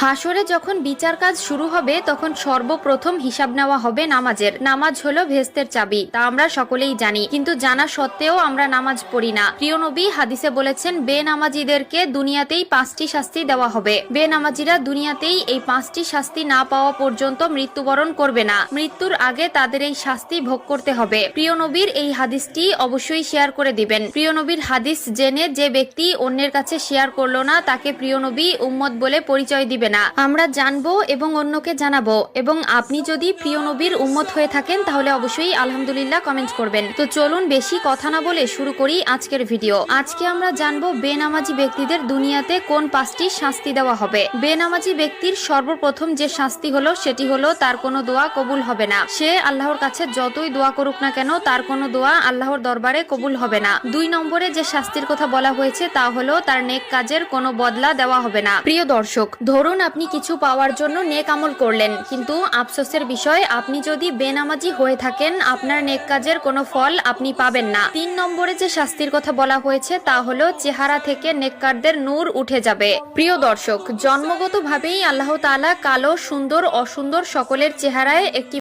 হাসরে যখন বিচার কাজ শুরু হবে তখন সর্বপ্রথম হিসাব নেওয়া হবে নামাজের। নামাজ হলো ভেস্তের চাবি, তা আমরা সকলেই জানি, কিন্তু জানা সত্ত্বেও আমরা নামাজ পড়ি না। প্রিয় নবী হাদিসে বলেছেন, বেনামাজিদেরকে দুনিয়াতেই 5টি শাস্তি দেওয়া হবে। বেনামাজিরা দুনিয়াতেই এই 5টি শাস্তি না পাওয়া পর্যন্ত মৃত্যুবরণ করবে না। মৃত্যুর আগে তাদের এই শাস্তি ভোগ করতে হবে। প্রিয় নবীর এই হাদিসটি অবশ্যই শেয়ার করে দিবেন। প্রিয় নবীর হাদিস জেনে যে ব্যক্তি অন্যের কাছে শেয়ার করলো না, তাকে প্রিয় নবী উম্মত বলে পরিচয় দিবে না। আমরা জানবো এবং অন্যকে জানাবো। এবং আপনি যদি প্রিয় নবীর উম্মত হয়ে থাকেন তাহলে অবশ্যই আলহামদুলিল্লাহ কমেন্ট করবেন। তো চলুন বেশি কথা না বলে শুরু করি আজকের ভিডিও। আজকে আমরা জানবো বেনামাজি ব্যক্তিদের দুনিয়াতে কোন 5টি শাস্তি দেওয়া হবে। বেনামাজি ব্যক্তির সর্বপ্রথম যে শাস্তি হলো সেটি হলো তার কোনো দোয়া কবুল হবে না। সে আল্লাহর কাছে যতই দোয়া করুক না কেন তার কোনো দোয়া আল্লাহর দরবারে কবুল হবে না। 2 নম্বরে যে শাস্তির কথা বলা হয়েছে তা হলো তার নেক কাজের কোনো বদলা দেওয়া হবে না। প্রিয় দর্শক, ধরুন আপনি কিছু পাওয়ার জন্য নেক আমল করলেন, কিন্তু আফসোসের বিষয় আপনি যদি বেনামাজি হয়ে থাকেন আপনার নেক কাজের কোনো ফল আপনি পাবেন না। 3 নম্বরে যে শাস্তির কথা বলা হয়েছে তা হলো চেহারা থেকে নেককারদের নূর উঠে যাবে। প্রিয় দর্শক, জন্মগতভাবেই আল্লাহ তাআলা কালো, সুন্দর, অসুন্দর সকলের চেহারায় একটি